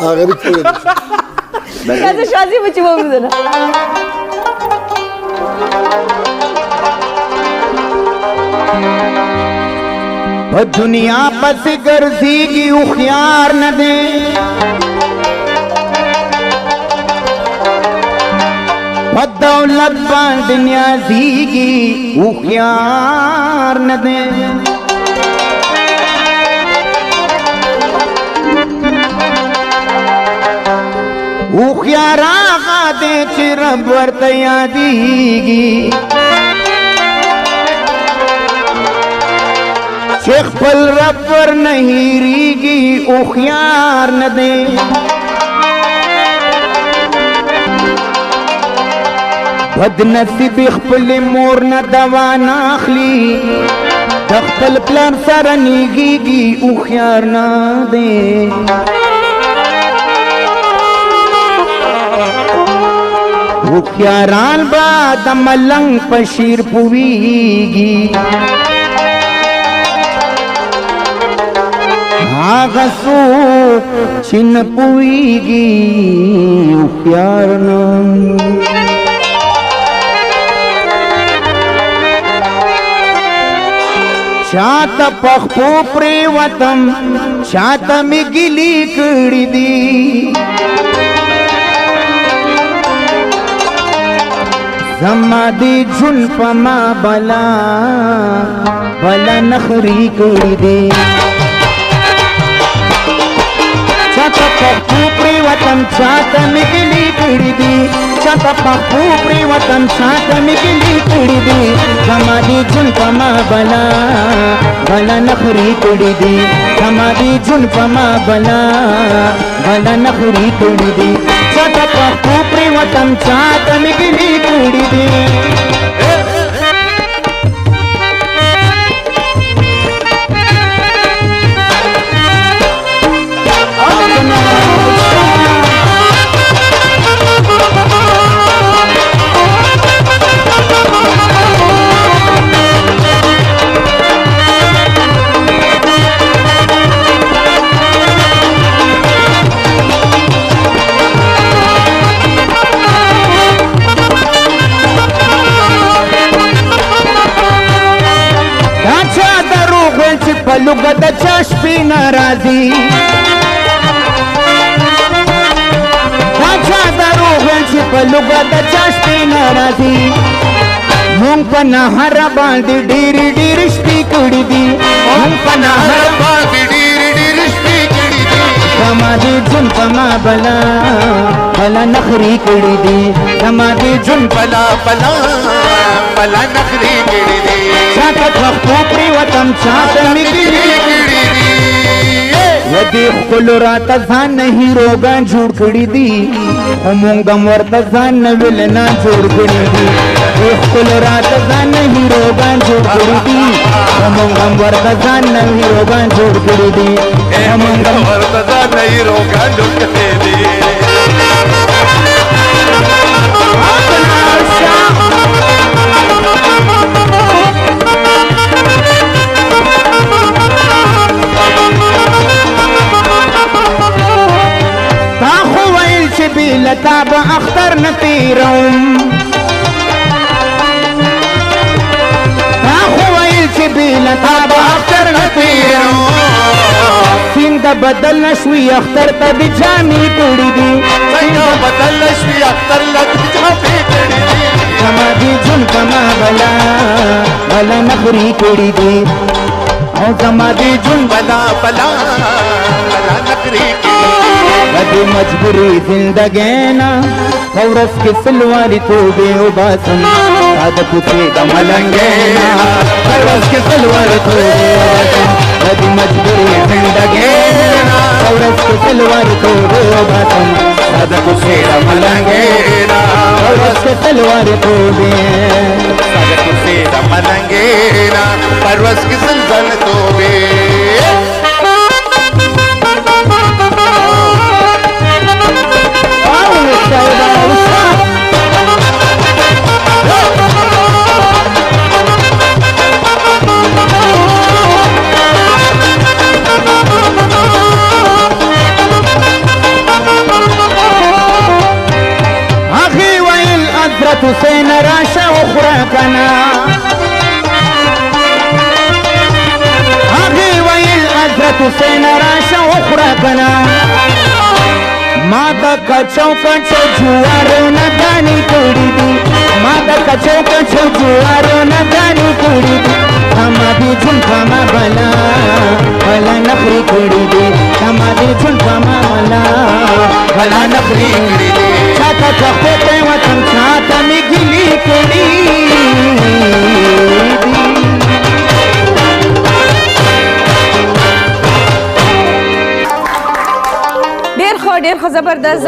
هغه به څه راځه شازي بچي ووځه په دنیا پس ګرځيږي او خيار نه دي په دولت باندې نیازيږي او خيار نه دي او خيار هغه دي چې رب ورته یاديږي شیخ پل رب ور نہیں ریگی او خیار نہ دے بد نصیب خپل مور نہ دوا ناخلی خپل پلان سره نیگیگی او خیار نہ دے او خیاران با د ملنګ پشیر پویگی آغا سو چن پویگی پیارنا چاہتا پخپو پریوتم چاہتا می گلی کڑی دی زما دی جن پما بلا بلا نخری کڑی دی چاہتا پخپو پریوتم چاہتا می گلی کڑی دی چاہتا پخپو پریوتم چاہتا می گلی کڑی دی زما دی جن پما بلا بلا نخری کڑی دی زما دی جن پما بلا بلا نخری کڑی دی چاہتا پخپو پریوتم چاہتا می گلی کڑی دی پلوگا دا چشپی نرازی راجا درو غلچی پلوگا دا چشپی نرازی مونگ پا نهر باندی ڈیری ڈیری شپی کڑی دی مونگ پا نهر باندی ڈیری ڈیری شپی کڑی دی کما دی جن پما بلا بلا نخری کڑی دی کما دی جن بلا بلا بلا نخری کڑی دی چاہتا پخپو پریوتم چاہتا مگلی کڑی دی ودی خلو راتا ځان نہیں روگان جوڑ کڑی دی امونگم ورطا ځان نویلنا جوڑ کڑی دی خلو راتا ځان نہیں روگان جوڑ کڑی دی امونگم ورطا ځان نہیں روگان جوڑ کڑی دی امونگم ورطا ځان نہیں روگان جوڑ کڑی دی لتا با اختر نتیرم تا خویل چی بی لتا با اختر نتیرم سند بدل نشوی اختر تا بی جامی کڑی دی سند بدل نشوی اختر لگی جامی کڑی دی کما دی جن کما بلا بلا نخری کڑی دی او کما دی جن بلا بلا بلا نخری کڑی دی بدی مجبوری زندگینا فورس کی سلواری توبے و باسم عادت سے دملنگینا فورس کی سلواری توبے و باسم بدی مجبوری زندگینا فورس کی سلواری توبے و باسم عادت سے دملنگینا فورس کی سلواری توبے عادت سے دملنگینا فورس کی سلواری توبے کچو کچو جوارو نه دانی کړي دي ما د کچو کچو جوارو نه دانی کړي دي اما دې جون کما بلا بلا نخري کړي دي اما دې جون کما بلا بلا نخري کړي دي چاته څخه ته وطن چاته می ګلی کړي ډیر خو زبردست